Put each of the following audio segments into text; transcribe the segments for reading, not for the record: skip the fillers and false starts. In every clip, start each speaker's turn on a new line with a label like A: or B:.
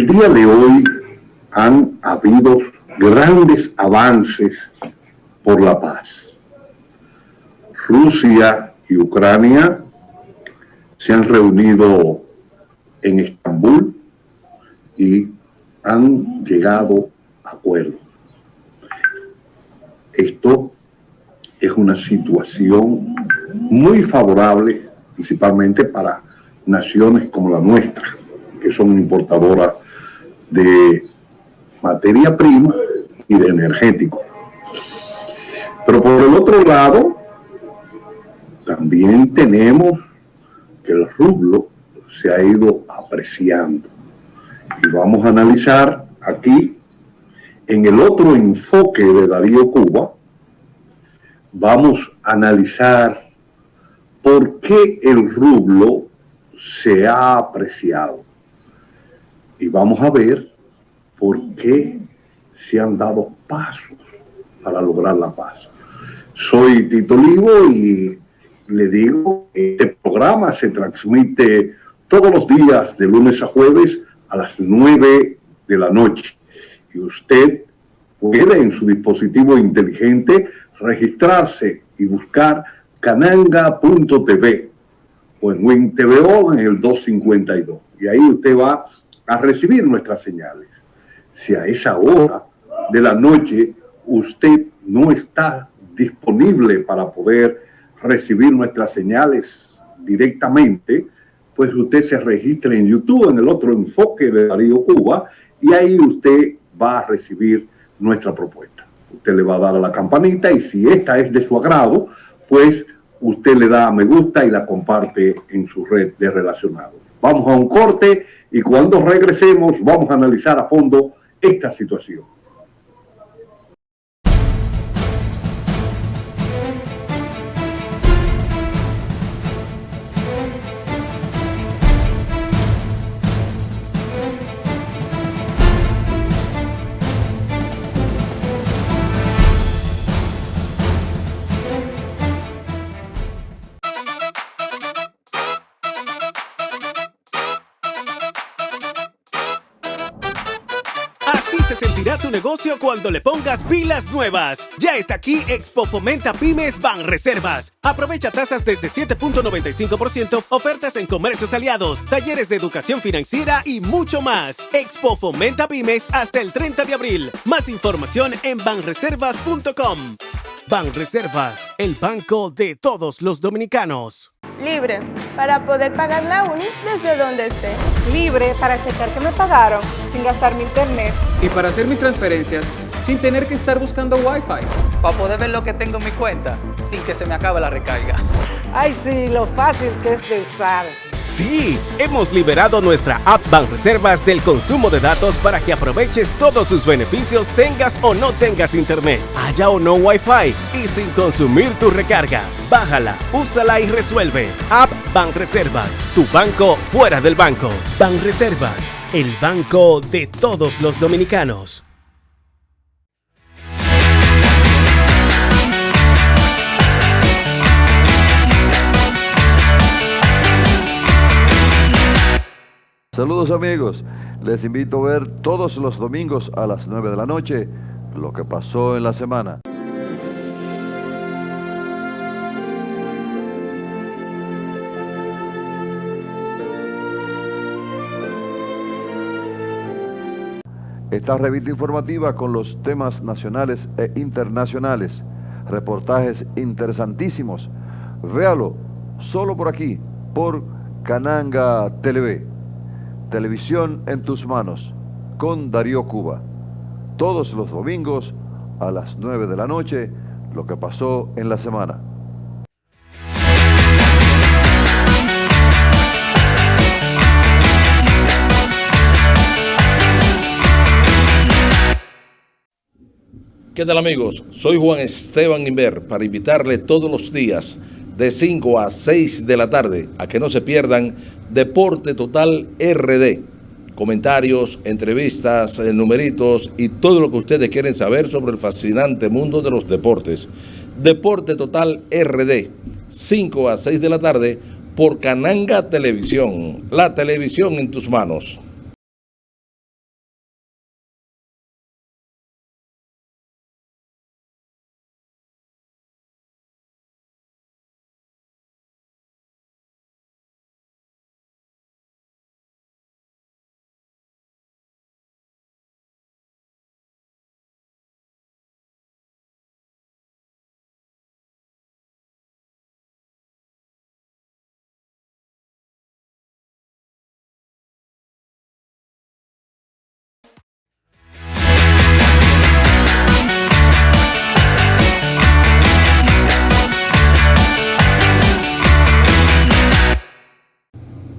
A: el día de hoy han habido grandes avances por la paz. Rusia y Ucrania se han reunido en Estambul y han llegado a acuerdos. Esto es una situación muy favorable, principalmente para naciones como la nuestra, que son importadoras de materia prima y de energético. Pero por el otro lado, también tenemos que el rublo se ha ido apreciando. Y vamos a analizar aquí, en el otro enfoque de Darío Cuba, vamos a analizar por qué el rublo se ha apreciado. Y vamos a ver por qué se han dado pasos para lograr la paz. Soy Tito Livo y le digo que este programa se transmite todos los días de lunes a jueves a las 9 de la noche. Y usted puede en su dispositivo inteligente registrarse y buscar cananga.tv o en WinTVO en el 252. Y ahí usted va a recibir nuestras señales. Si a esa hora de la noche usted no está disponible para poder recibir nuestras señales directamente, pues usted se registra en YouTube, en el otro enfoque de Darío Cuba, y ahí usted va a recibir nuestra propuesta. Usted le va a dar a la campanita y si esta es de su agrado, pues usted le da a me gusta y la comparte en su red de relacionados. Vamos a un corte y cuando regresemos vamos a analizar a fondo esta situación.
B: Así se sentirá tu negocio cuando le pongas pilas nuevas. Ya está aquí Expo Fomenta Pymes Banreservas. Aprovecha tasas desde 7.95%, ofertas en comercios aliados, talleres de educación financiera y mucho más. Expo Fomenta Pymes hasta el 30 de abril. Más información en banreservas.com. Banreservas, el banco de todos los dominicanos.
C: Libre, para poder pagar la uni desde donde esté.
D: Libre para checar que me pagaron sin gastar mi internet.
E: Y para hacer mis transferencias sin tener que estar buscando Wi-Fi.
F: Para poder ver lo que tengo en mi cuenta sin que se me acabe la recarga.
D: Ay, sí, lo fácil que es de usar.
B: Sí, hemos liberado nuestra app Banreservas del consumo de datos para que aproveches todos sus beneficios tengas o no tengas internet, haya o no Wi-Fi y sin consumir tu recarga. Bájala, úsala y resuelve. App Banreservas, tu banco fuera del banco. Banreservas, el banco de todos los dominicanos.
G: Saludos amigos, les invito a ver todos los domingos a las 9 de la noche lo que pasó en la semana. Esta revista informativa con los temas nacionales e internacionales, reportajes interesantísimos, véalo solo por aquí, por Cananga TV. Televisión en tus manos, con Darío Cuba. Todos los domingos a las 9 de la noche, lo que pasó en la semana.
H: ¿Qué tal amigos? Soy Juan Esteban Inver para invitarle todos los días de 5 a 6 de la tarde a que no se pierdan Deporte Total RD. Comentarios, entrevistas, numeritos y todo lo que ustedes quieren saber sobre el fascinante mundo de los deportes. Deporte Total RD, 5 a 6 de la tarde por Cananga Televisión, la televisión en tus manos.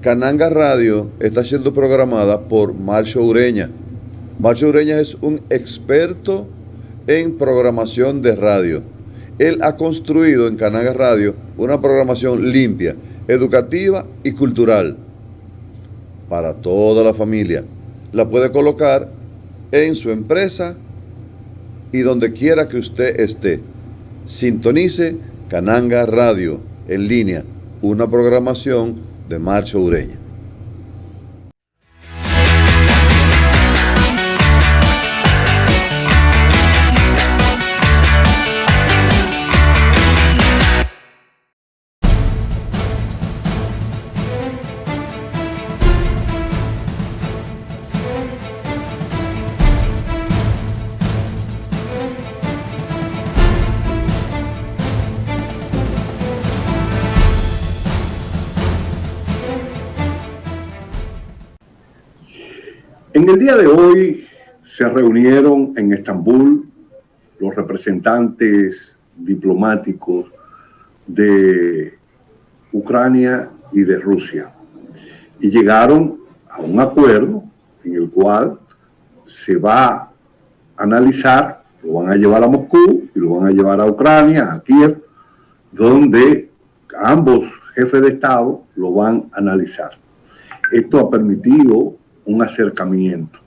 G: Cananga Radio está siendo programada por Marcio Ureña. Marcio Ureña es un experto en programación de radio. Él ha construido en Cananga Radio una programación limpia, educativa y cultural para toda la familia. La puede colocar en su empresa y donde quiera que usted esté. Sintonice Cananga Radio en línea, una programación de Marcio Ureña.
A: En el día de hoy se reunieron en Estambul los representantes diplomáticos de Ucrania y de Rusia y llegaron a un acuerdo en el cual se va a analizar, lo van a llevar a Moscú y lo van a llevar a Ucrania, a Kiev, donde ambos jefes de Estado lo van a analizar. Esto ha permitido un acercamiento.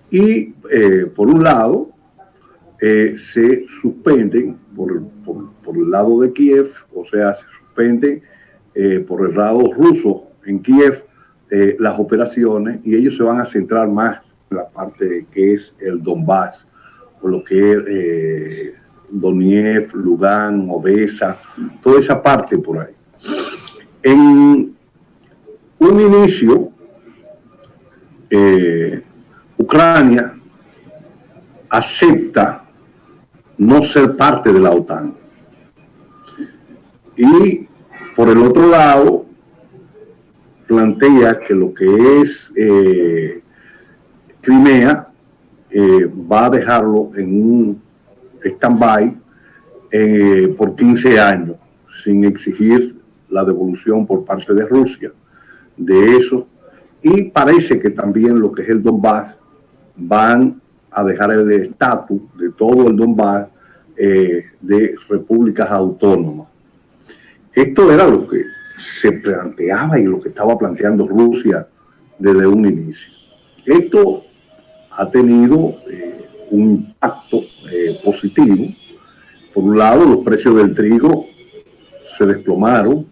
A: Y por un lado, se suspenden por el lado de Kiev, o sea, se suspenden por el lado ruso en Kiev las operaciones y ellos se van a centrar más en la parte que es el Donbass, o lo que es Donetsk, Lugansk, Odessa, toda esa parte por ahí. En un inicio, Ucrania acepta no ser parte de la OTAN. Y por el otro lado, plantea que lo que es Crimea va a dejarlo en un stand-by por 15 años, sin exigir la devolución por parte de Rusia de eso. Y parece que también lo que es el Donbass van a dejar el estatus de todo el Donbass de repúblicas autónomas. Esto era lo que se planteaba y lo que estaba planteando Rusia desde un inicio. Esto ha tenido un impacto positivo. Por un lado, los precios del trigo se desplomaron.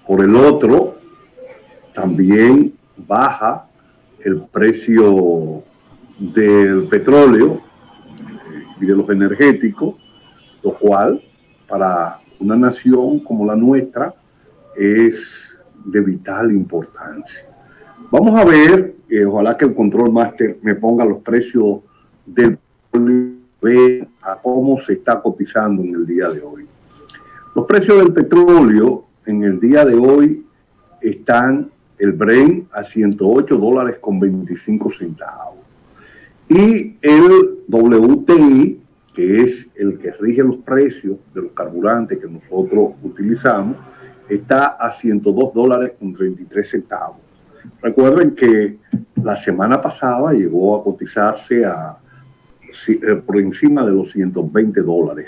A: Por el otro, también baja el precio del petróleo y de los energéticos, lo cual para una nación como la nuestra es de vital importancia. Vamos a ver, ojalá que el Control Master me ponga los precios del petróleo, a cómo se está cotizando en el día de hoy. Los precios del petróleo en el día de hoy están el Brent a $108.25 y el WTI, que es el que rige los precios de los carburantes que nosotros utilizamos, está a $102.33. Recuerden que la semana pasada llegó a cotizarse por encima de los $120.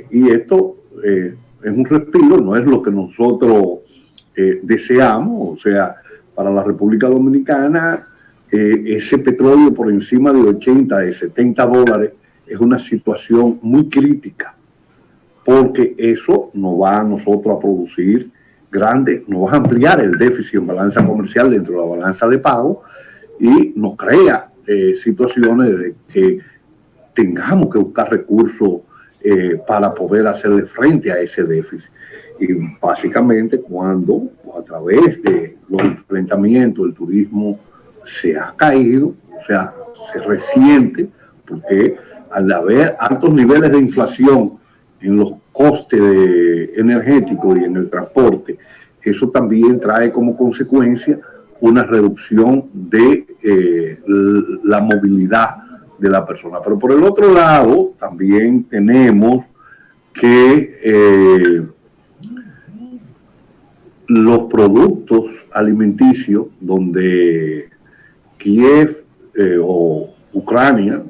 A: Y esto es un respiro, no es lo que nosotros deseamos. O sea, para la República Dominicana, ese petróleo por encima de 80, de $70 es una situación muy crítica, porque eso nos va a nosotros a producir nos va a ampliar el déficit en balanza comercial dentro de la balanza de pago y nos crea situaciones de que tengamos que buscar recursos para poder hacerle frente a ese déficit. Y básicamente cuando a través de los enfrentamientos el turismo se ha caído, o sea, se resiente, porque al haber altos niveles de inflación en los costes energéticos y en el transporte, eso también trae como consecuencia una reducción de la movilidad de la persona. Pero por el otro lado, también tenemos que los productos alimenticios donde Kiev o Ucrania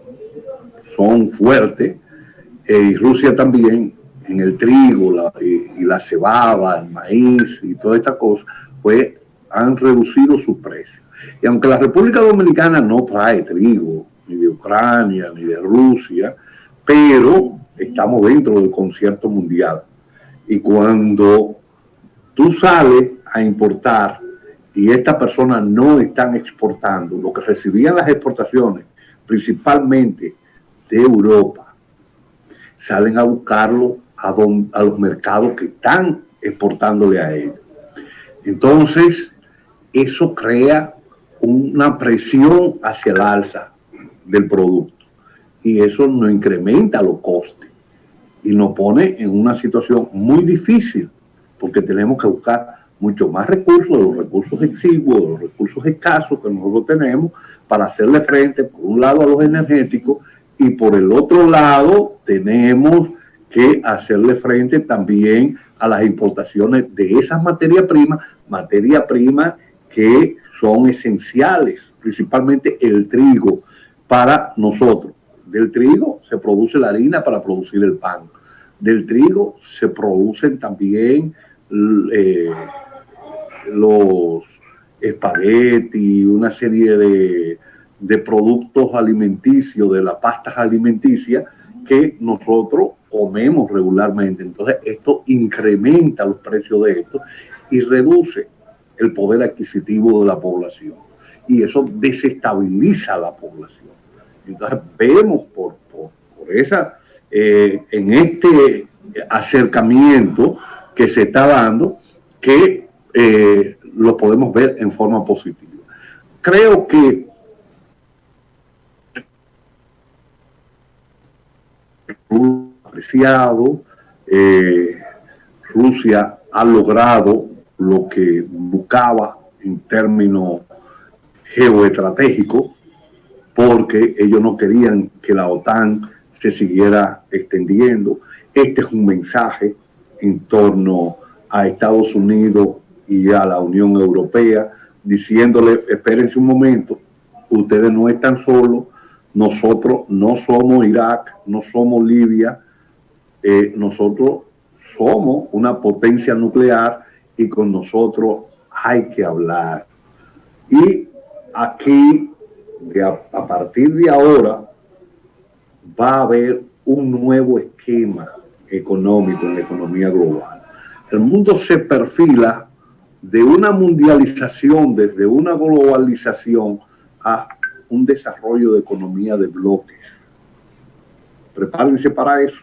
A: son fuertes, y Rusia también, en el trigo y la cebada, el maíz y toda esta cosa, pues han reducido sus precios. Y aunque la República Dominicana no trae trigo, ni de Ucrania, ni de Rusia, pero estamos dentro del concierto mundial. Y cuando tú sales a importar y estas personas no están exportando, lo que recibían las exportaciones, principalmente de Europa, salen a buscarlo a los mercados que están exportándole a ellos. Entonces, eso crea una presión hacia el alza del producto y eso nos incrementa los costes y nos pone en una situación muy difícil porque tenemos que buscar mucho más recursos, de los recursos exiguos, de los recursos escasos que nosotros tenemos para hacerle frente, por un lado, a los energéticos y por el otro lado tenemos que hacerle frente también a las importaciones de esas materias primas que son esenciales, principalmente el trigo para nosotros. Del trigo se produce la harina para producir el pan. Del trigo se producen también los espaguetis, una serie de productos alimenticios, de las pastas alimenticias que nosotros comemos regularmente. Entonces esto incrementa los precios de esto y reduce el poder adquisitivo de la población y eso desestabiliza a la población. Entonces vemos por esa en este acercamiento que se está dando que lo podemos ver en forma positiva. Creo que apreciado, Rusia ha logrado lo que buscaba en términos geoestratégicos, porque ellos no querían que la OTAN se siguiera extendiendo. Este es un mensaje en torno a Estados Unidos y a la Unión Europea, diciéndole, espérense un momento, ustedes no están solos, nosotros no somos Irak, no somos Libia, nosotros somos una potencia nuclear y con nosotros hay que hablar. Y aquí, a partir de ahora, va a haber un nuevo esquema económico en la economía global. El mundo se perfila de una mundialización, desde una globalización a un desarrollo de economía de bloques. Prepárense para eso.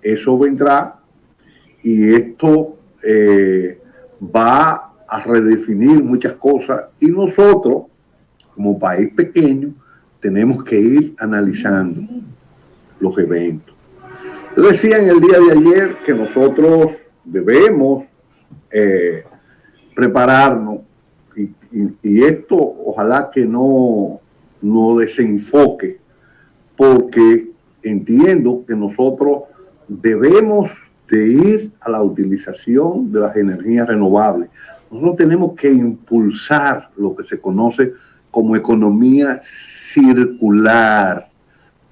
A: Eso vendrá y esto va a redefinir muchas cosas y nosotros, como país pequeño, tenemos que ir analizando los eventos. Yo decía en el día de ayer que nosotros debemos prepararnos y esto ojalá que no desenfoque, porque entiendo que nosotros debemos de ir a la utilización de las energías renovables. Nosotros tenemos que impulsar lo que se conoce como economía circular.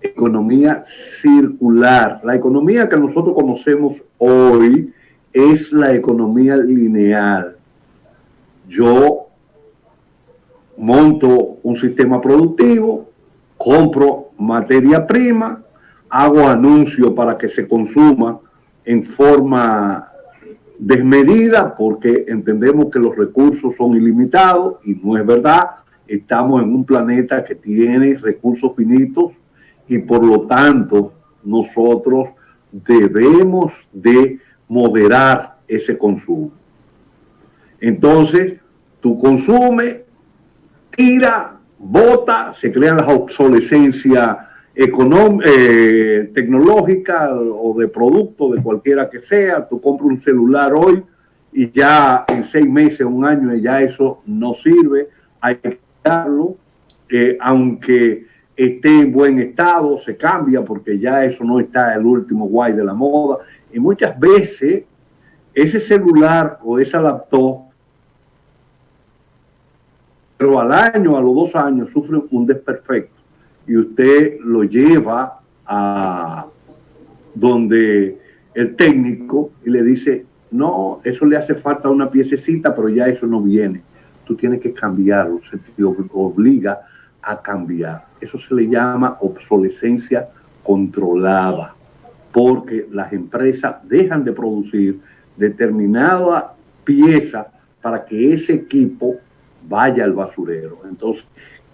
A: Economía circular. La economía que nosotros conocemos hoy es la economía lineal. Yo monto un sistema productivo, compro materia prima, hago anuncios para que se consuma en forma desmedida porque entendemos que los recursos son ilimitados y no es verdad. Estamos en un planeta que tiene recursos finitos y por lo tanto nosotros debemos de moderar ese consumo. Entonces, tú consumes, tira, bota, se crean las obsolescencias tecnológica o de producto, de cualquiera que sea. Tú compras un celular hoy y ya en 6 meses, un año, ya eso no sirve. Hay que cambiarlo, aunque esté en buen estado, se cambia porque ya eso no está el último guay de la moda. Y muchas veces ese celular o esa laptop, pero al año, a los 2 años, sufre un desperfecto y usted lo lleva a donde el técnico y le dice, no, eso le hace falta una piececita, pero ya eso no viene. Tú tienes que cambiarlo, se te obliga a cambiar. Eso se le llama obsolescencia controlada, porque las empresas dejan de producir determinada pieza para que ese equipo vaya al basurero. Entonces,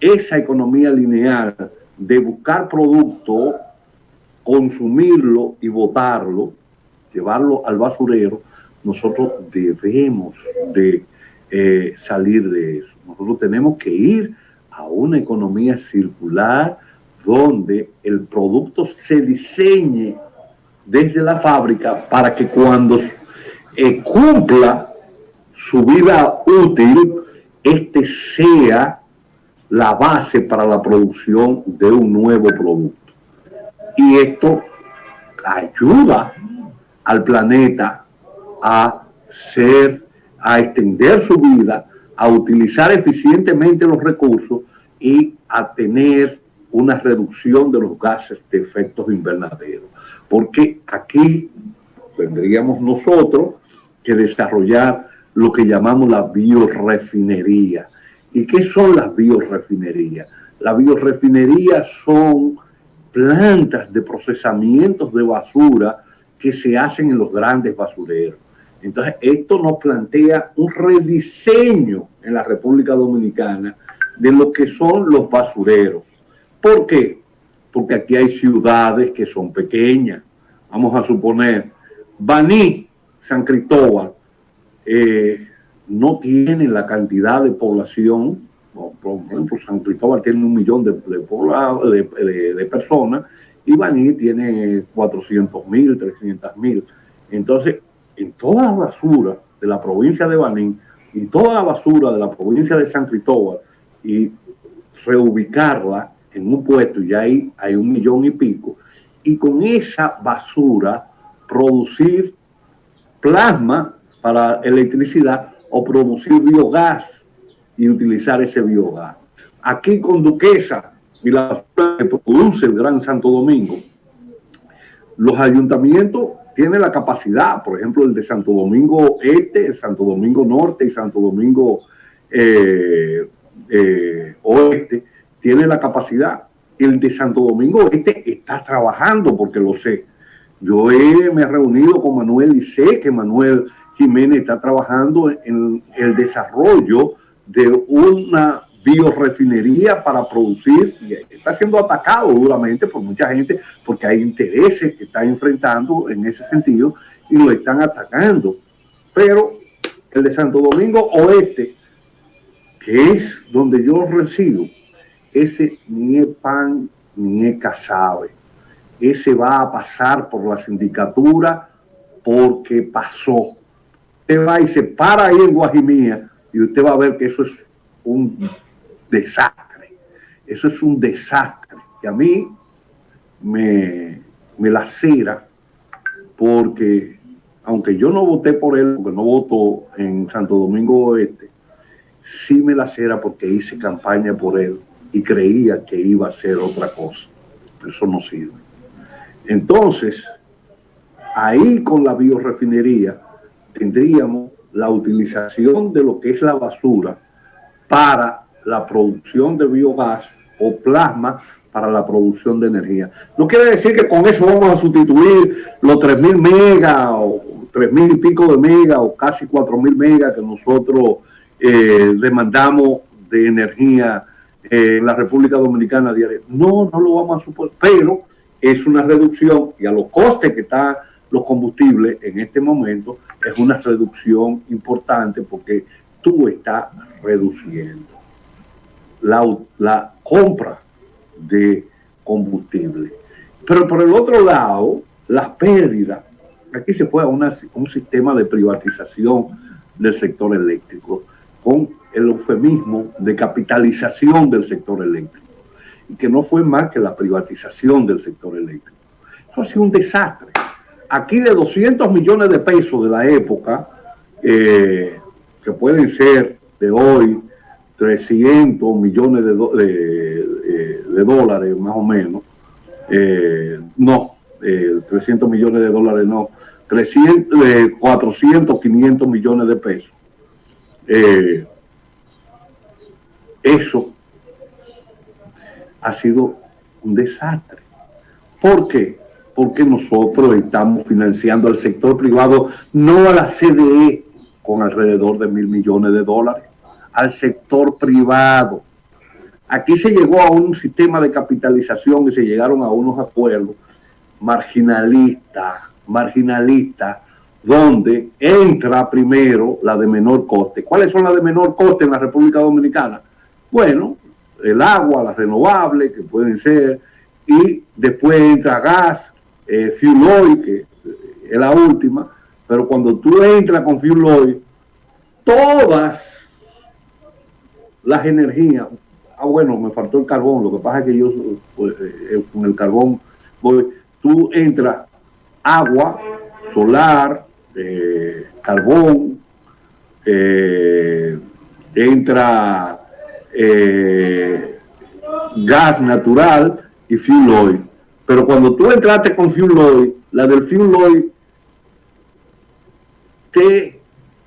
A: esa economía lineal de buscar producto, consumirlo y botarlo, llevarlo al basurero, nosotros debemos de salir de eso. Nosotros tenemos que ir a una economía circular donde el producto se diseñe desde la fábrica para que cuando cumpla su vida útil, este sea la base para la producción de un nuevo producto. Y esto ayuda al planeta a extender su vida, a utilizar eficientemente los recursos y a tener una reducción de los gases de efectos invernaderos. Porque aquí tendríamos nosotros que desarrollar lo que llamamos la biorefinería. ¿Y qué son las biorefinerías? Las biorefinerías son plantas de procesamientos de basura que se hacen en los grandes basureros. Entonces, esto nos plantea un rediseño en la República Dominicana de lo que son los basureros. ¿Por qué? Porque aquí hay ciudades que son pequeñas. Vamos a suponer, Baní, San Cristóbal, no tienen la cantidad de población. Por ejemplo, San Cristóbal tiene 1 millón de personas y Baní tiene 400.000, 300.000. Entonces, en toda la basura de la provincia de Baní y toda la basura de la provincia de San Cristóbal y reubicarla en un puesto, y ahí hay 1 millón y pico, y con esa basura producir plasma para electricidad o producir biogás y utilizar ese biogás. Aquí con Duquesa y la basura que produce el Gran Santo Domingo, los ayuntamientos tienen la capacidad, por ejemplo, el de Santo Domingo Este, el Santo Domingo Norte y Santo Domingo Oeste, tiene la capacidad. El de Santo Domingo Este está trabajando, porque lo sé. Yo me he reunido con Manuel y sé que Manuel Jiménez está trabajando en el desarrollo de una biorefinería para producir, y está siendo atacado duramente por mucha gente porque hay intereses que están enfrentando en ese sentido y lo están atacando. Pero el de Santo Domingo Oeste, que es donde yo resido, ese ni es pan ni es casabe. Ese va a pasar por la sindicatura porque pasó. Usted va y se para ahí en Guajimía y usted va a ver que eso es un desastre. Eso es un desastre. Y a mí me lacera porque, aunque yo no voté por él, porque no voto en Santo Domingo Oeste, sí me lacera porque hice campaña por él y creía que iba a ser otra cosa. Pero eso no sirve. Entonces, ahí con la biorefinería tendríamos la utilización de lo que es la basura para la producción de biogás o plasma para la producción de energía. No quiere decir que con eso vamos a sustituir los 3.000 megas o 3.000 y pico de megas o casi 4.000 megas que nosotros demandamos de energía en la República Dominicana diaria. No lo vamos a suponer, pero es una reducción, y a los costes que están los combustibles en este momento es una reducción importante porque tú estás reduciendo la compra de combustible. Pero por el otro lado, las pérdidas, aquí se fue a un sistema de privatización del sector eléctrico con el eufemismo de capitalización del sector eléctrico, y que no fue más que la privatización del sector eléctrico. Eso ha sido un desastre, aquí de 200 millones de pesos de la época, que pueden ser de hoy 300 millones de dólares más o menos, 300 millones de dólares no, 400, 500 millones de pesos. Eso ha sido un desastre. ¿Por qué? Porque nosotros estamos financiando al sector privado, no a la CDE, con alrededor de 1.000 millones de dólares, al sector privado. Aquí se llegó a un sistema de capitalización y se llegaron a unos acuerdos marginalistas, donde entra primero la de menor coste. ¿Cuáles son las de menor coste en la República Dominicana? Bueno, el agua, las renovables, que pueden ser, y después entra gas, fuel oil, que es la última, pero cuando tú entras con fuel oil, todas las energías, bueno, me faltó el carbón, lo que pasa es que yo pues, con el carbón tú entras agua, solar, carbón, entra gas natural y fuel oil. Pero cuando tú entraste con fuel oil, la del fuel oil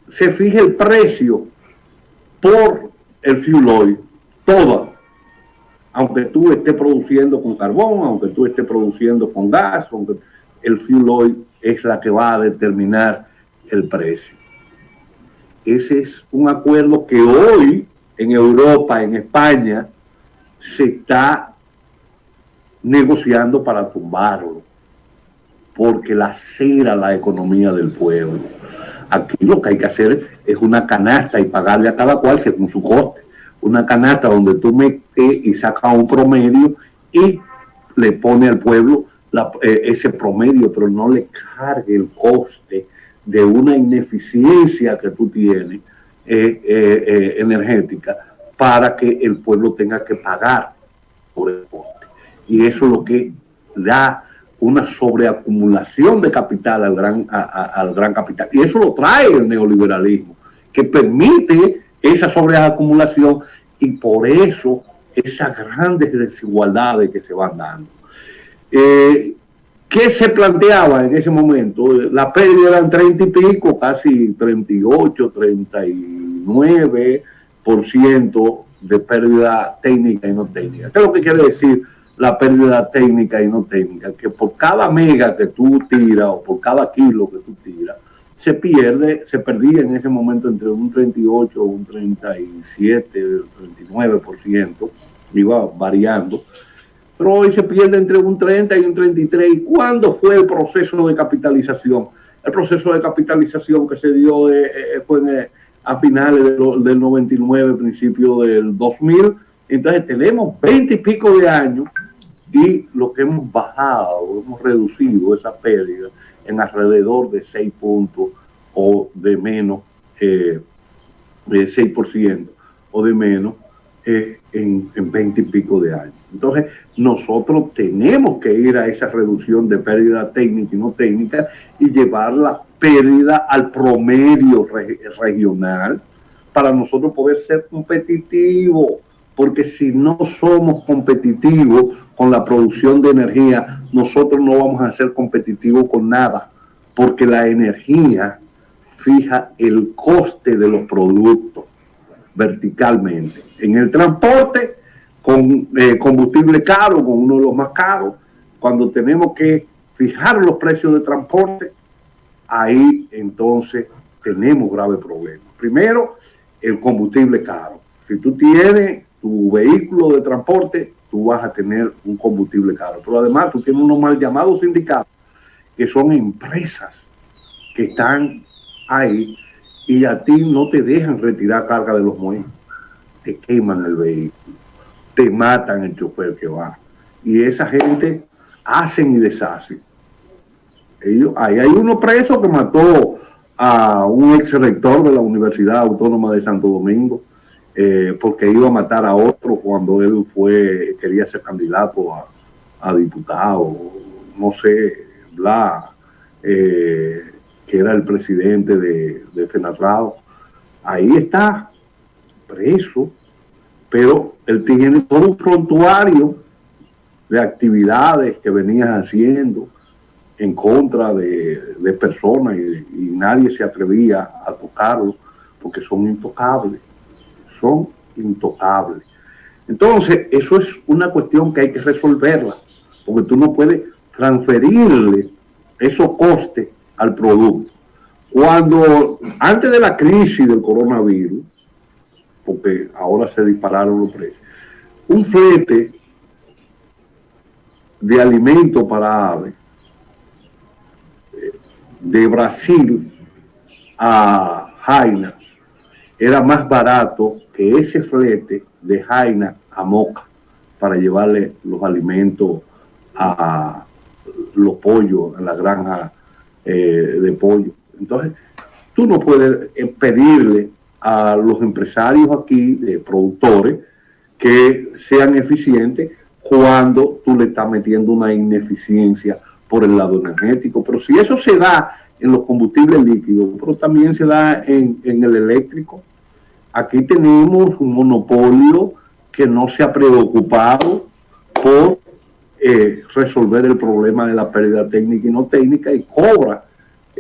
A: se fija el precio por el fuel oil, toda, aunque tú estés produciendo con carbón, aunque tú estés produciendo con gas, aunque el fuel oil es la que va a determinar el precio. Ese es un acuerdo que hoy en Europa, en España, se está negociando para tumbarlo, porque lacera la economía del pueblo. Aquí lo que hay que hacer es una canasta y pagarle a cada cual según su coste. Una canasta donde tú metes y sacas un promedio y le pone al pueblo ese promedio, pero no le cargue el coste de una ineficiencia que tú tienes energética para que el pueblo tenga que pagar por el coste. Y eso es lo que da una sobreacumulación de capital al gran capital. Y eso lo trae el neoliberalismo, que permite esa sobreacumulación y por eso esas grandes desigualdades que se van dando. ¿Qué se planteaba en ese momento? La pérdida eran 30 y pico, casi 38, 39% de pérdida técnica y no técnica. ¿Qué es lo que quiere decir la pérdida técnica y no técnica? Que por cada mega que tú tiras o por cada kilo que tú tiras, se perdía en ese momento entre un 38, un 37, 39%, iba variando, pero hoy se pierde entre un 30 y un 33. ¿Y cuándo fue el proceso de capitalización? El proceso de capitalización que se dio fue a finales del 99, principio del 2000. Entonces tenemos 20 y pico de años y lo que hemos bajado, hemos reducido esa pérdida en alrededor de 6 puntos o de menos, de 6% o de menos en 20 y pico de años. Entonces, nosotros tenemos que ir a esa reducción de pérdida técnica y no técnica y llevar la pérdida al promedio regional para nosotros poder ser competitivos, porque si no somos competitivos con la producción de energía, nosotros no vamos a ser competitivos con nada, porque la energía fija el coste de los productos verticalmente. En el transporte, con combustible caro, con uno de los más caros, cuando tenemos que fijar los precios de transporte, ahí entonces tenemos graves problemas. Primero, el combustible caro. Si tú tienes tu vehículo de transporte, tú vas a tener un combustible caro. Pero además tú tienes unos mal llamados sindicatos, que son empresas que están ahí y a ti no te dejan retirar carga de los muelles. Te queman el vehículo, te matan el chofer que va. Y esa gente hacen y deshacen. Ahí hay uno preso que mató a un ex rector de la Universidad Autónoma de Santo Domingo, porque iba a matar a otro cuando él quería ser candidato a diputado, no sé, bla. que era el presidente de Fenatrao. Ahí está, preso, pero él tiene todo un prontuario de actividades que venías haciendo en contra de personas y nadie se atrevía a tocarlo porque son intocables, Entonces, eso es una cuestión que hay que resolverla, porque tú no puedes transferirle esos costes al producto. Cuando, antes de la crisis del coronavirus, porque ahora se dispararon los precios, un flete de alimento para aves de Brasil a Jaina era más barato que ese flete de Jaina a Moca para llevarle los alimentos a los pollos, a la granja de pollo. Entonces, tú no puedes pedirle a los empresarios aquí, productores, que sean eficientes cuando tú le estás metiendo una ineficiencia por el lado energético. Pero si eso se da en los combustibles líquidos, pero también se da en el eléctrico. Aquí tenemos un monopolio que no se ha preocupado por resolver el problema de la pérdida técnica y no técnica y cobra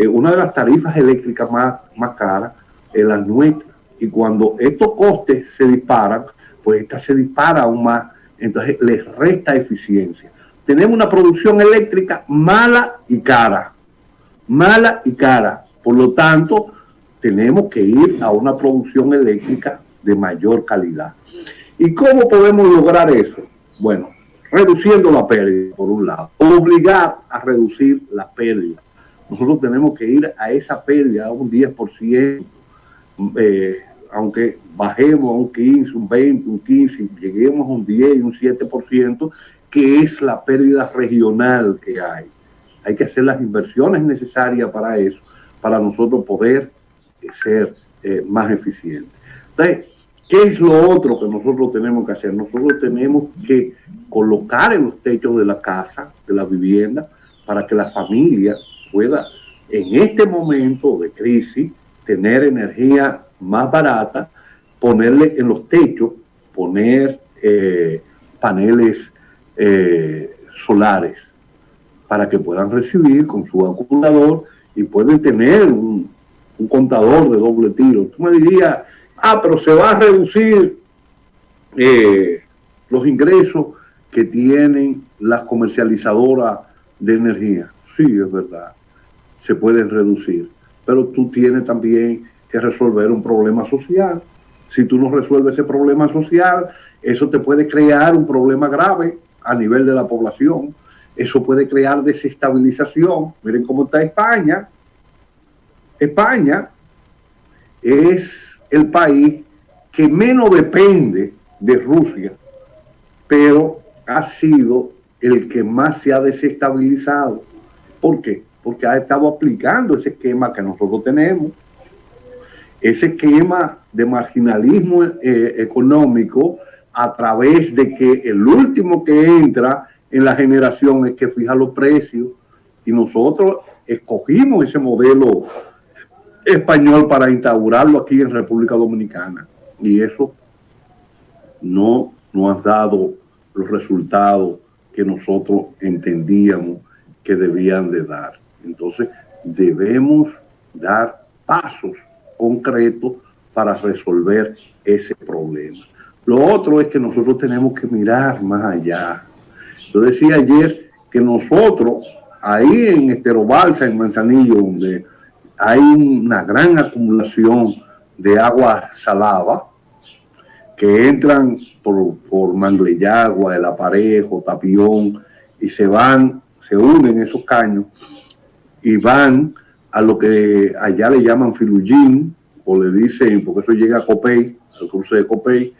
A: una de las tarifas eléctricas más caras, es la nuestra. Y cuando estos costes se disparan, pues esta se dispara aún más, entonces les resta eficiencia. Tenemos una producción eléctrica mala y cara, por lo tanto, tenemos que ir a una producción eléctrica de mayor calidad. ¿Y cómo podemos lograr eso? Bueno, reduciendo la pérdida, por un lado, obligar a reducir la pérdida. Nosotros tenemos que ir a esa pérdida a un 10%, aunque bajemos a un 15, un 20, un 15, lleguemos a un 10 y un 7%, que es la pérdida regional que hay. Hay que hacer las inversiones necesarias para eso, para nosotros poder ser más eficientes. Entonces, ¿qué es lo otro que nosotros tenemos que hacer? Nosotros tenemos que colocar en los techos de la casa, de la vivienda, para que la familia pueda, en este momento de crisis, tener energía más barata, ponerle en los techos, poner paneles solares para que puedan recibir con su acumulador y pueden tener un contador de doble tiro. Tú me dirías, pero se va a reducir los ingresos que tienen las comercializadoras de energía. Sí, es verdad, se pueden reducir, pero tú tienes también que resolver un problema social. Si tú no resuelves ese problema social, eso te puede crear un problema grave a nivel de la población. Eso puede crear desestabilización. Miren cómo está España. España es el país que menos depende de Rusia, pero ha sido el que más se ha desestabilizado. ¿Por qué? Porque ha estado aplicando ese esquema que nosotros tenemos, ese esquema de marginalismo económico, a través de que el último que entra en la generación es que fija los precios, y nosotros escogimos ese modelo español para instaurarlo aquí en República Dominicana, y eso no nos ha dado los resultados que nosotros entendíamos que debían de dar. Entonces debemos dar pasos concretos para resolver ese problema. Lo otro es que nosotros tenemos que mirar más allá. Yo decía ayer que nosotros, ahí en Estero Balsa, en Manzanillo, donde hay una gran acumulación de agua salada, que entran por Mangleyagua, El Aparejo, Tapión, y se unen esos caños, y van a lo que allá le llaman Filullín, o le dicen, porque eso llega a Copey, al cruce de Copey,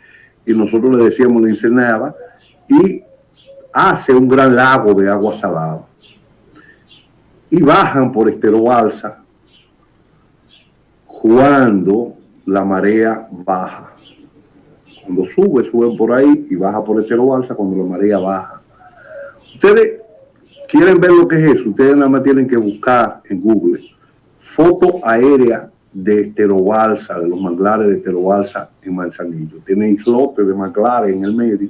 A: y nosotros le decíamos la Ensenada, y hace un gran lago de agua salada. Y bajan por Estero Balsa cuando la marea baja. Cuando suben por ahí y baja por Estero Balsa cuando la marea baja. Ustedes, quieren ver lo que es eso, ustedes nada más tienen que buscar en Google foto aérea de Esterobalsa, de los manglares de Esterobalsa en Manzanillo. Tiene islotes de manglares en el medio.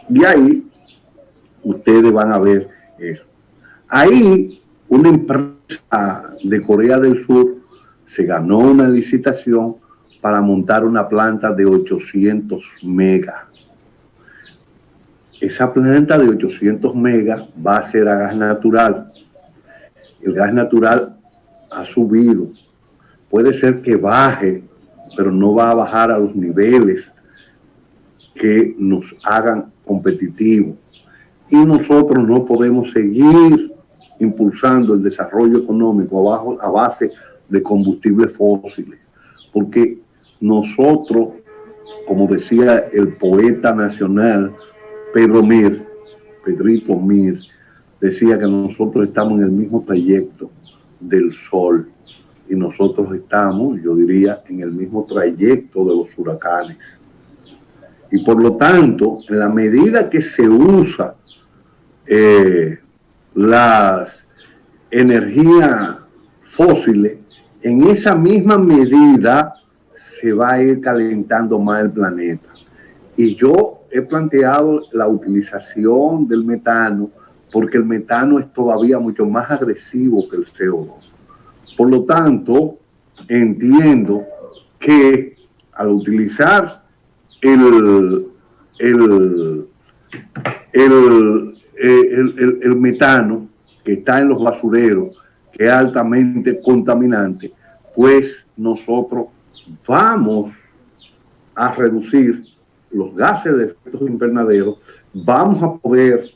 A: Y ahí ustedes van a ver eso. Ahí una empresa de Corea del Sur se ganó una licitación para montar una planta de 800 megas. Esa planta de 800 megas va a ser a gas natural. El gas natural ha subido. Puede ser que baje, pero no va a bajar a los niveles que nos hagan competitivos. Y nosotros no podemos seguir impulsando el desarrollo económico a base de combustibles fósiles, porque nosotros, como decía el poeta nacional Pedrito Mir, decía que nosotros estamos en el mismo trayecto del sol y nosotros estamos, yo diría, en el mismo trayecto de los huracanes. Y por lo tanto, en la medida que se usa las energías fósiles, en esa misma medida se va a ir calentando más el planeta. Y yo he planteado la utilización del metano porque el metano es todavía mucho más agresivo que el CO2. Por lo tanto, entiendo que al utilizar el metano que está en los basureros, que es altamente contaminante, pues nosotros vamos a reducir los gases de efectos invernaderos, vamos a poder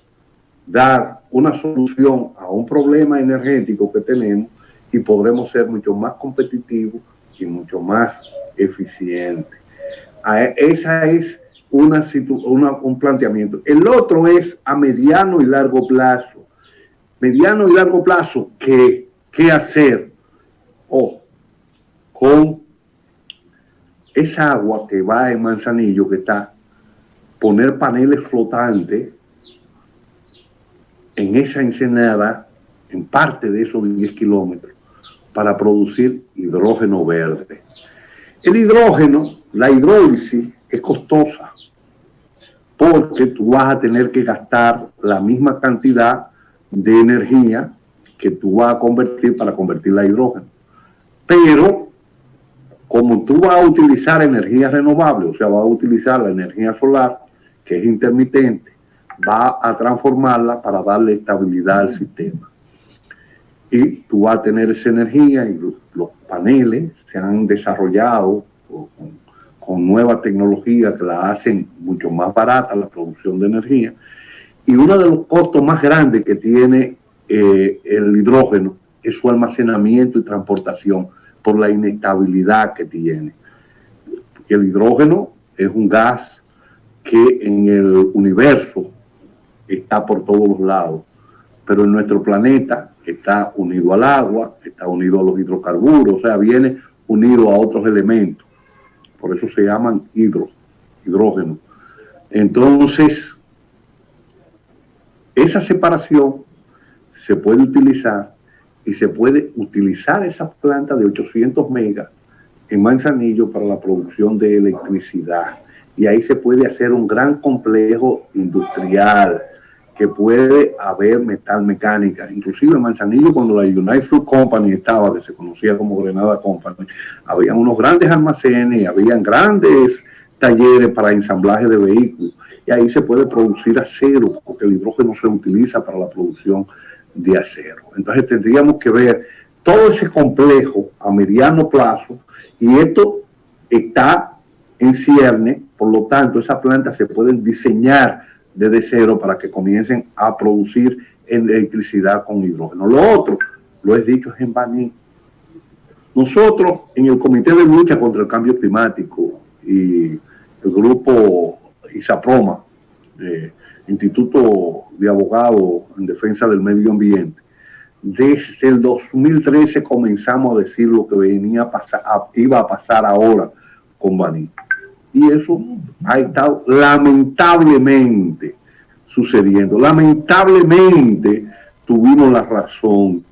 A: dar una solución a un problema energético que tenemos y podremos ser mucho más competitivos y mucho más eficientes. Esa es un planteamiento. El otro es a mediano y largo plazo. Mediano y largo plazo, ¿qué hacer? Con esa agua que va en Manzanillo, que está, poner paneles flotantes en esa ensenada, en parte de esos 10 kilómetros, para producir hidrógeno verde. El hidrógeno, la hidrólisis, es costosa, porque tú vas a tener que gastar la misma cantidad de energía que tú vas a convertir para convertirla a hidrógeno. Pero, como tú vas a utilizar energía renovable, o sea, vas a utilizar la energía solar, que es intermitente, va a transformarla para darle estabilidad al sistema. Y tú vas a tener esa energía y los paneles se han desarrollado con nueva tecnología que la hacen mucho más barata la producción de energía. Y uno de los costos más grandes que tiene el hidrógeno es su almacenamiento y transportación por la inestabilidad que tiene. El hidrógeno es un gas que en el universo está por todos los lados, pero en nuestro planeta está unido al agua, está unido a los hidrocarburos, o sea, viene unido a otros elementos. Por eso se llaman hidrógeno. Entonces, esa separación se puede utilizar y se puede utilizar esa planta de 800 megas en Manzanillo para la producción de electricidad. Y ahí se puede hacer un gran complejo industrial que puede haber metalmecánica. Inclusive en Manzanillo, cuando la United Fruit Company estaba, que se conocía como Grenada Company, había unos grandes almacenes, habían grandes talleres para ensamblaje de vehículos. Y ahí se puede producir acero, porque el hidrógeno se utiliza para la producción de acero. Entonces tendríamos que ver todo ese complejo a mediano plazo, y esto está en cierne. Por lo tanto, esas plantas se pueden diseñar desde cero para que comiencen a producir electricidad con hidrógeno. Lo otro, lo he dicho, es en Baní. Nosotros, en el Comité de Lucha contra el Cambio Climático y el grupo ISAPROMA, Instituto de Abogados en Defensa del Medio Ambiente, desde el 2013 comenzamos a decir lo que iba a pasar ahora con Baní. Y eso ha estado lamentablemente sucediendo. Lamentablemente, tuvimos la razón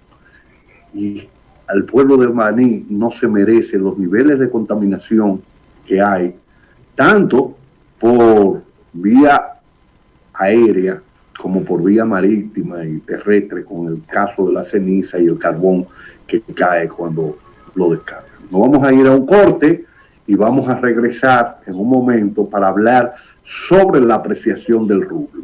A: y al pueblo de Baní no se merece los niveles de contaminación que hay, tanto por vía aérea como por vía marítima y terrestre, con el caso de la ceniza y el carbón que cae cuando lo descargan. Nos vamos a ir a un corte y vamos a regresar en un momento para hablar sobre la apreciación del rublo.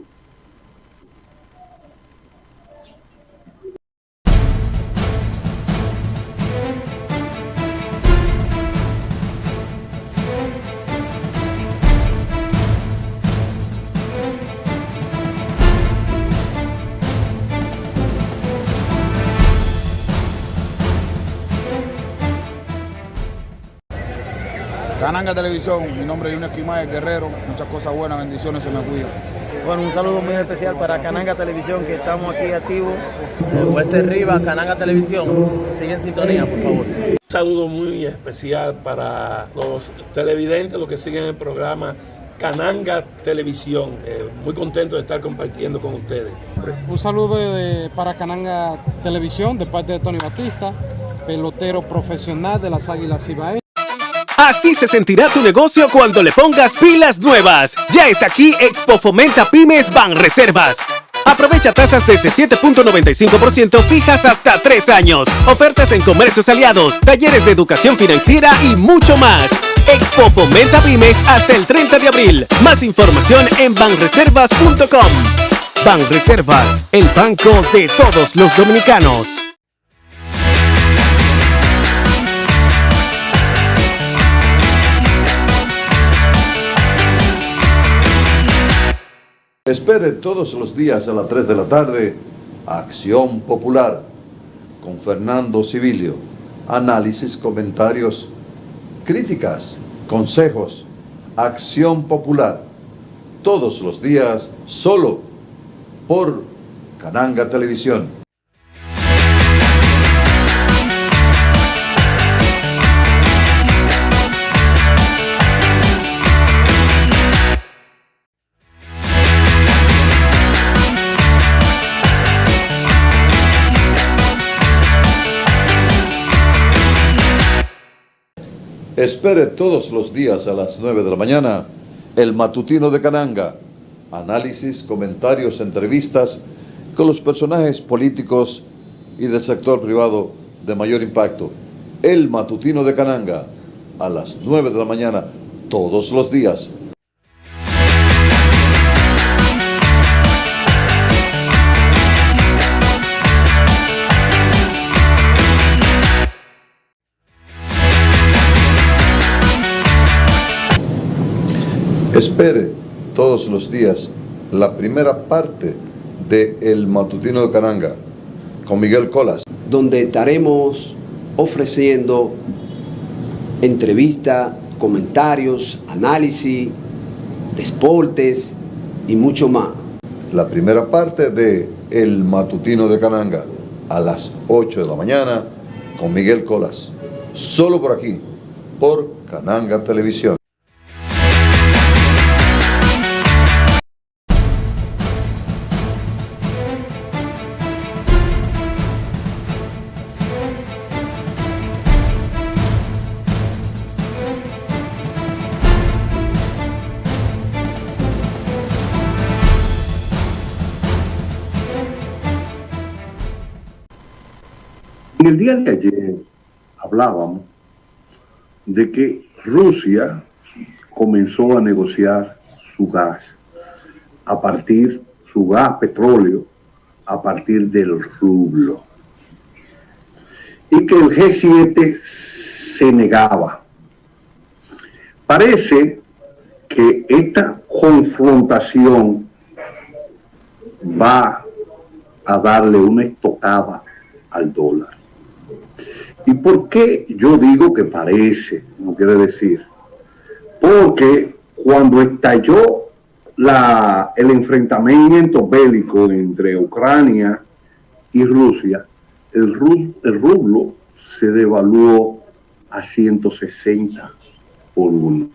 I: Cananga Televisión, mi nombre es Junior Quimae Guerrero, muchas cosas buenas, bendiciones, se me cuidan.
J: Bueno, un saludo muy especial para Cananga Televisión, que estamos aquí activos.
K: Wester Rivas, Cananga Televisión, sigue en sintonía, por favor.
L: Un saludo muy especial para los televidentes, los que siguen el programa Cananga Televisión. Muy contento de estar compartiendo con ustedes.
M: Un saludo para Cananga Televisión de parte de Tony Batista, pelotero profesional de las Águilas Cibaeñas.
B: Así se sentirá tu negocio cuando le pongas pilas nuevas. Ya está aquí Expo Fomenta Pymes Banreservas. Aprovecha tasas desde 7.95% fijas hasta 3 años. Ofertas en comercios aliados, talleres de educación financiera y mucho más. Expo Fomenta Pymes hasta el 30 de abril. Más información en banreservas.com. Banreservas, el banco de todos los dominicanos.
G: Espere todos los días a las 3 de la tarde Acción Popular con Fernando Civilio. Análisis, comentarios, críticas, consejos. Acción Popular. Todos los días solo por Cananga Televisión. Espere todos los días a las 9 de la mañana el matutino de Cananga. Análisis, comentarios, entrevistas con los personajes políticos y del sector privado de mayor impacto. El matutino de Cananga a las 9 de la mañana todos los días. Espere todos los días la primera parte de El Matutino de Cananga con Miguel Colas,
N: donde estaremos ofreciendo entrevistas, comentarios, análisis, deportes y mucho más.
G: La primera parte de El Matutino de Cananga a las 8 de la mañana con Miguel Colas, solo por aquí, por Cananga Televisión.
A: En el día de ayer hablábamos de que Rusia comenzó a negociar su gas petróleo, a partir del rublo. Y que el G7 se negaba. Parece que esta confrontación va a darle una estocada al dólar. ¿Y por qué yo digo que parece? No quiere decir. Porque cuando estalló el enfrentamiento bélico entre Ucrania y Rusia, el rublo se devaluó a 160 por uno.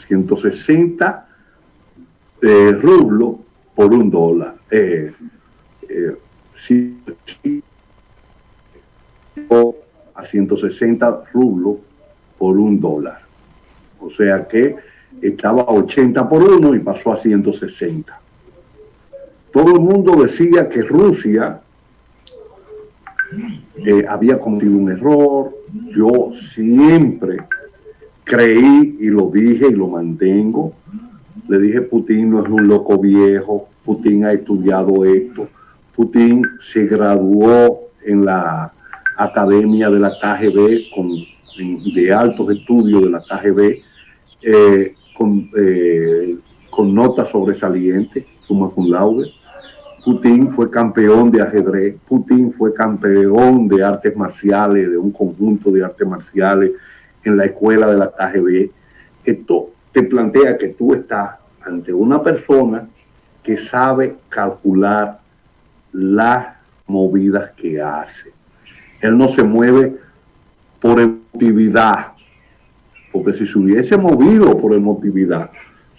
A: 160 rublos por un dólar. a 160 rublos por $1. O sea que estaba a 80 por 1 y pasó a 160. Todo el mundo decía que Rusia había cometido un error. Yo siempre creí y lo dije y lo mantengo. Le dije, Putin no es un loco viejo, Putin ha estudiado esto, Putin se graduó en la academia de la KGB, de altos estudios de la KGB, con notas sobresalientes, summa cum laude. Putin fue campeón de ajedrez, Putin fue campeón de artes marciales, de un conjunto de artes marciales en la escuela de la KGB. Esto te plantea que tú estás ante una persona que sabe calcular las movidas que hace. Él no se mueve por emotividad, porque si se hubiese movido por emotividad,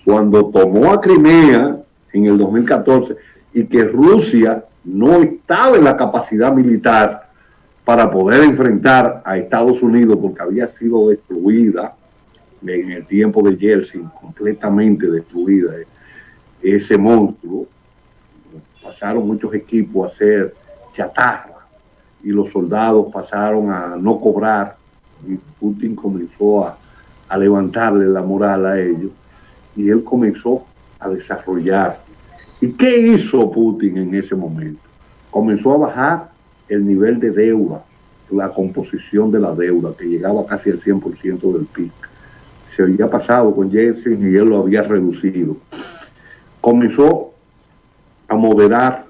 A: cuando tomó a Crimea en el 2014 y que Rusia no estaba en la capacidad militar para poder enfrentar a Estados Unidos porque había sido destruida en el tiempo de Yeltsin, completamente destruida ese monstruo. Pasaron muchos equipos a ser chatarra y los soldados pasaron a no cobrar y Putin comenzó a levantarle la moral a ellos y él comenzó a desarrollar. ¿Y qué hizo Putin en ese momento? Comenzó a bajar el nivel de deuda, la composición de la deuda, que llegaba casi al 100% del PIB. Se había pasado con Yeltsin y él lo había reducido. Comenzó a moderar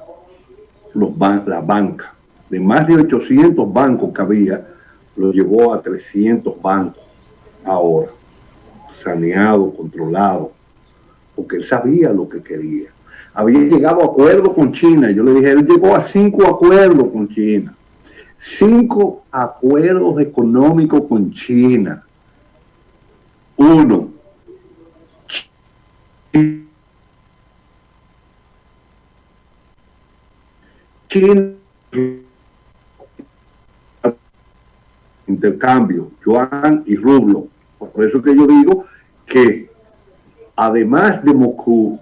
A: la banca. De más de 800 bancos que había, lo llevó a 300 bancos ahora, saneado, controlado, porque él sabía lo que quería. Había llegado a acuerdo con China. Yo le dije, él llegó a 5 acuerdos con China. 5 acuerdos económicos con China. 1. China. Intercambio, yuan y rublo. Por eso que yo digo que además de Moscú,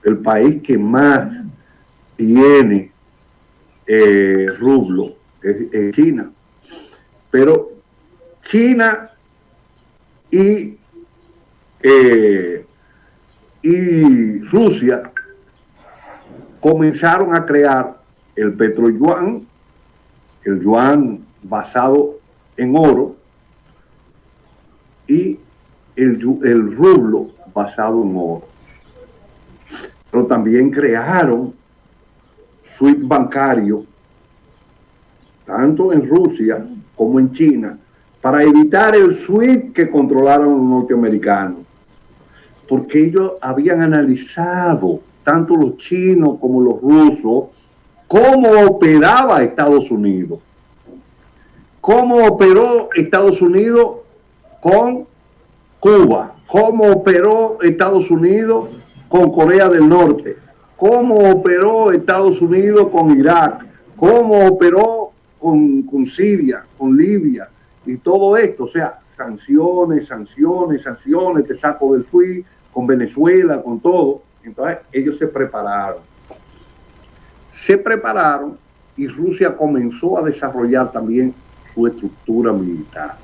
A: el país que más tiene rublo es China. Pero China y Rusia comenzaron a crear el petroyuan, el yuan basado en oro y el rublo basado en oro. Pero también crearon SWIFT bancario, tanto en Rusia como en China, para evitar el SWIFT que controlaron los norteamericanos. Porque ellos habían analizado, tanto los chinos como los rusos, cómo operaba Estados Unidos. Cómo operó Estados Unidos con Cuba, cómo operó Estados Unidos con Corea del Norte, cómo operó Estados Unidos con Irak, cómo operó con Siria, con Libia y todo esto. O sea, sanciones, sanciones, sanciones, te saco del SWIFT, con Venezuela, con todo. Entonces ellos se prepararon y Rusia comenzó a desarrollar también su estructura militar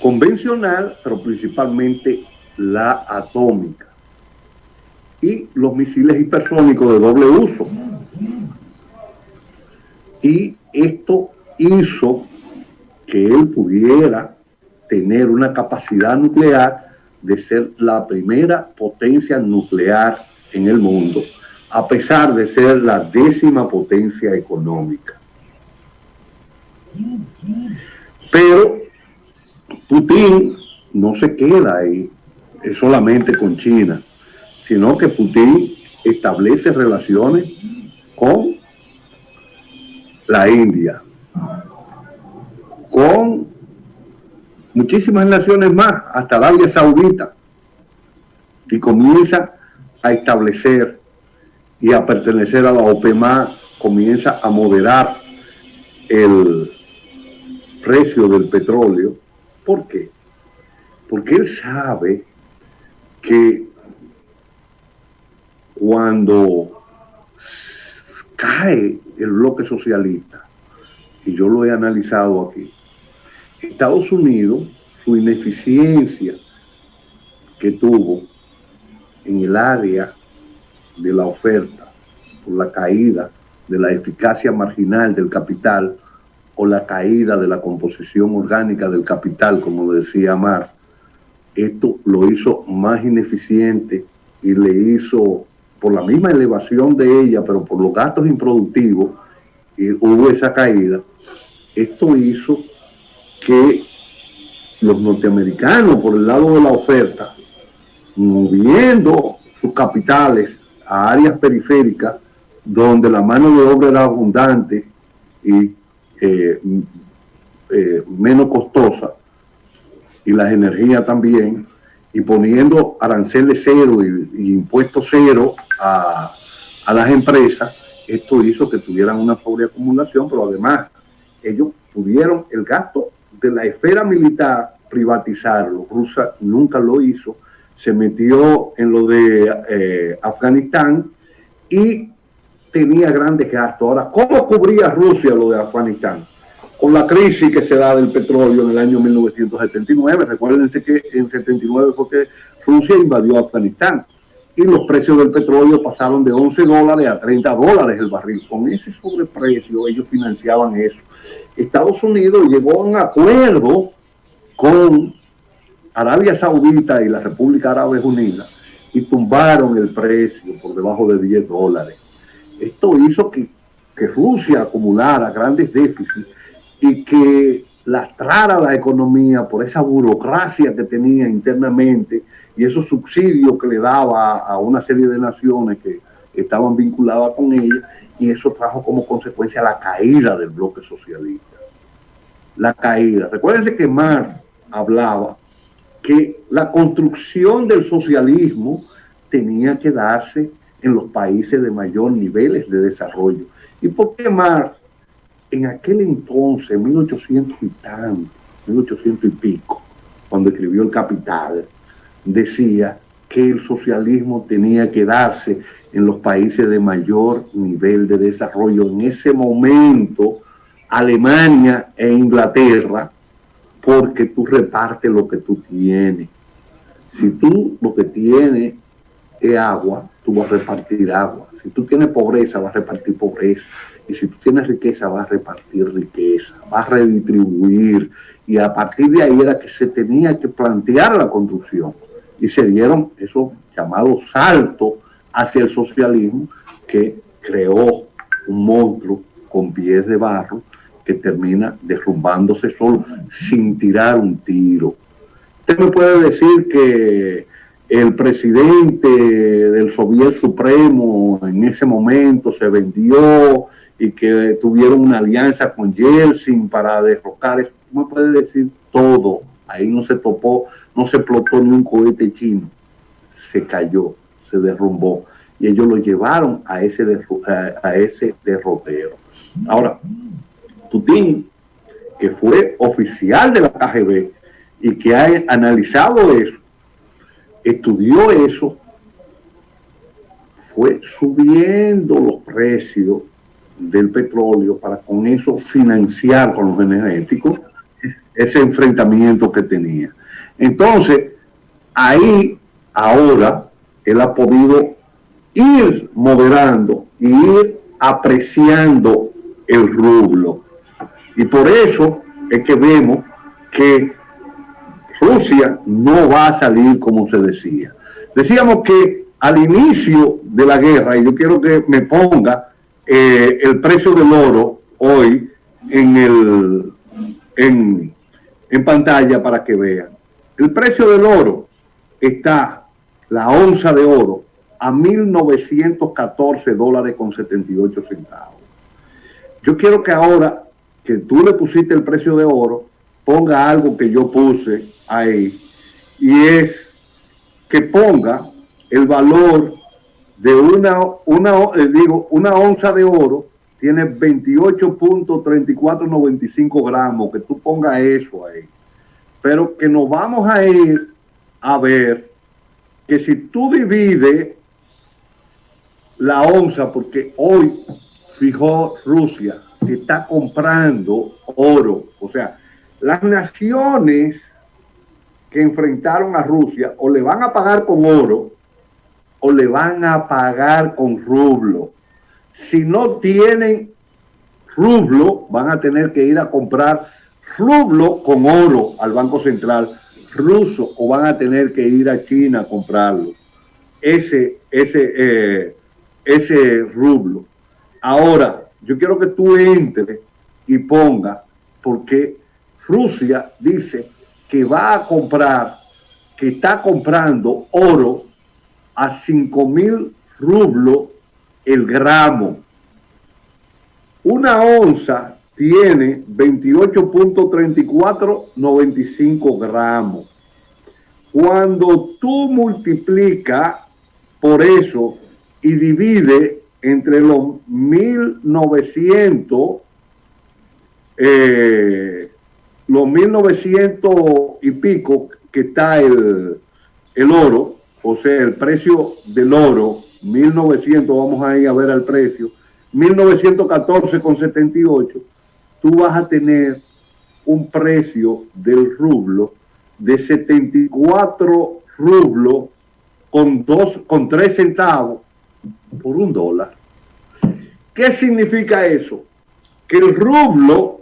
A: convencional, pero principalmente la atómica y los misiles hipersónicos de doble uso. Y esto hizo que él pudiera tener una capacidad nuclear de ser la primera potencia nuclear en el mundo, a pesar de ser la 10ª potencia económica. Pero Putin no se queda ahí solamente con China, sino que Putin establece relaciones con la India, con muchísimas naciones más, hasta Arabia Saudita, y comienza a establecer y a pertenecer a la OPEMA comienza a moderar el precio del petróleo. ¿Por qué? Porque él sabe que cuando cae el bloque socialista, y yo lo he analizado aquí, Estados Unidos, su ineficiencia que tuvo en el área de la oferta, por la caída de la eficacia marginal del capital o la caída de la composición orgánica del capital, como decía Mar, esto lo hizo más ineficiente y le hizo, por la misma elevación de ella, pero por los gastos improductivos, y hubo esa caída. Esto hizo que los norteamericanos, por el lado de la oferta, moviendo sus capitales a áreas periféricas donde la mano de obra era abundante y menos costosa, y las energías también, y poniendo aranceles cero y impuestos cero a las empresas, esto hizo que tuvieran una sobreacumulación, pero además ellos pudieron el gasto de la esfera militar privatizarlo. Rusia nunca lo hizo, se metió en lo de Afganistán y tenía grandes gastos. Ahora, ¿cómo cubría Rusia lo de Afganistán? Con la crisis que se da del petróleo en el año 1979. Recuérdense que en 79 fue que Rusia invadió Afganistán y los precios del petróleo pasaron de $11 a $30 el barril. Con ese sobreprecio ellos financiaban eso. Estados Unidos llegó a un acuerdo con Arabia Saudita y la República Árabe Unida y tumbaron el precio por debajo de $10. Esto hizo que Rusia acumulara grandes déficits y que lastrara la economía por esa burocracia que tenía internamente y esos subsidios que le daba a una serie de naciones que estaban vinculadas con ella, y eso trajo como consecuencia la caída del bloque socialista. La caída. Recuérdense que Marx hablaba que la construcción del socialismo tenía que darse en los países de mayor niveles de desarrollo. ¿Y por qué Marx en aquel entonces, 1800 y pico, cuando escribió El Capital, decía que el socialismo tenía que darse en los países de mayor nivel de desarrollo? En ese momento, Alemania e Inglaterra, porque tú repartes lo que tú tienes. Si tú lo que tienes es agua, tú vas a repartir agua. Si tú tienes pobreza, vas a repartir pobreza. Y si tú tienes riqueza, vas a repartir riqueza, vas a redistribuir. Y a partir de ahí era que se tenía que plantear la construcción. Y se dieron esos llamados saltos hacia el socialismo, que creó un monstruo con pies de barro que termina derrumbándose solo sin tirar un tiro. Usted me puede decir que el presidente del Soviet Supremo en ese momento se vendió y que tuvieron una alianza con Yeltsin para derrocar eso. Me puede decir todo. Ahí no se topó, no se explotó ni un cohete chino. Se cayó, se derrumbó. Y ellos lo llevaron a ese derrotero. Ahora, Putin, que fue oficial de la KGB y que ha analizado eso, estudió eso, fue subiendo los precios del petróleo para con eso financiar con los energéticos ese enfrentamiento que tenía. Entonces, ahí ahora él ha podido ir moderando, ir apreciando el rublo. Y por eso es que vemos que Rusia no va a salir como se decía. Decíamos que al inicio de la guerra, y yo quiero que me ponga el precio del oro hoy en pantalla para que vean. El precio del oro está, la onza de oro, a $1,914.78. Yo quiero que ahora que tú le pusiste el precio de oro, ponga algo que yo puse ahí, y es que ponga el valor de una onza de oro tiene 28.3495 gramos, que tú pongas eso ahí. Pero que nos vamos a ir a ver que si tú divides la onza, porque hoy fijó Rusia que está comprando oro, o sea, las naciones que enfrentaron a Rusia o le van a pagar con oro o le van a pagar con rublo. Si no tienen rublo, van a tener que ir a comprar rublo con oro al Banco Central ruso, o van a tener que ir a China a comprarlo. Ese rublo. Ahora, yo quiero que tú entres y pongas, porque Rusia dice que va a comprar, que está comprando oro a 5.000 rublos el gramo. Una onza tiene 28.3495 gramos. Cuando tú multiplicas por eso y divide entre los 1900 y pico que está el oro, o sea, el precio del oro, 1900, vamos a ir a ver el precio, 1914,78, tú vas a tener un precio del rublo de 74 rublos con 3 centavos por $1. ¿Qué significa eso? Que el rublo,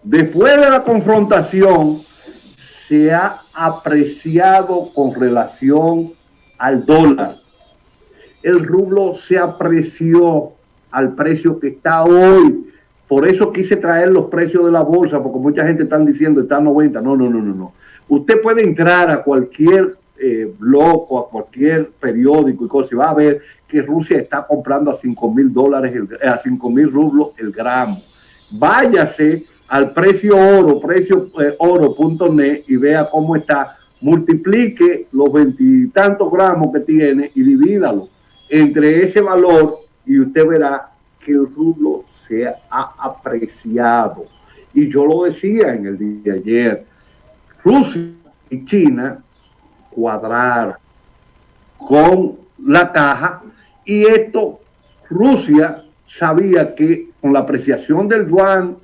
A: después de la confrontación, se ha apreciado con relación al dólar. El rublo se apreció al precio que está hoy. Por eso quise traer los precios de la bolsa, porque mucha gente está diciendo está a 90. No. Usted puede entrar a cualquier blog o a cualquier periódico y cosas, y va a ver que Rusia está comprando a $5.000, a 5.000 rublos el gramo. Váyase al precio oro.net y vea cómo está. Multiplique los 20 y tantos gramos que tiene y divídalo entre ese valor y usted verá que el rublo se ha apreciado. Y yo lo decía en el día de ayer, Rusia y China cuadraron con la caja, y esto, Rusia sabía que con la apreciación del yuan,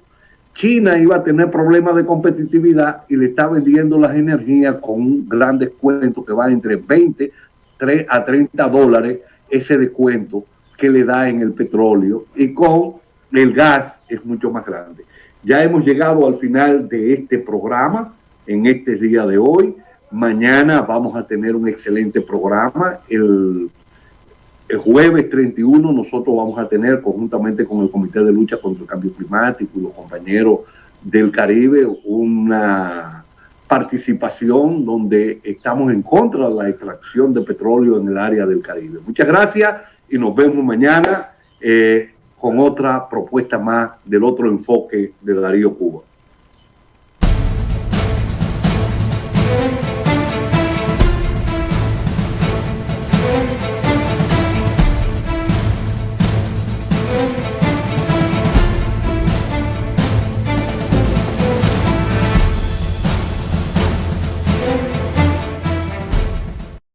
A: China iba a tener problemas de competitividad y le está vendiendo las energías con un gran descuento que va entre 20 a $30, ese descuento que le da en el petróleo, y con el gas es mucho más grande. Ya hemos llegado al final de este programa en este día de hoy. Mañana vamos a tener un excelente programa. El jueves 31 nosotros vamos a tener, conjuntamente con el Comité de Lucha contra el Cambio Climático y los compañeros del Caribe, una participación donde estamos en contra de la extracción de petróleo en el área del Caribe. Muchas gracias y nos vemos mañana con otra propuesta más del otro enfoque de Darío Cuba.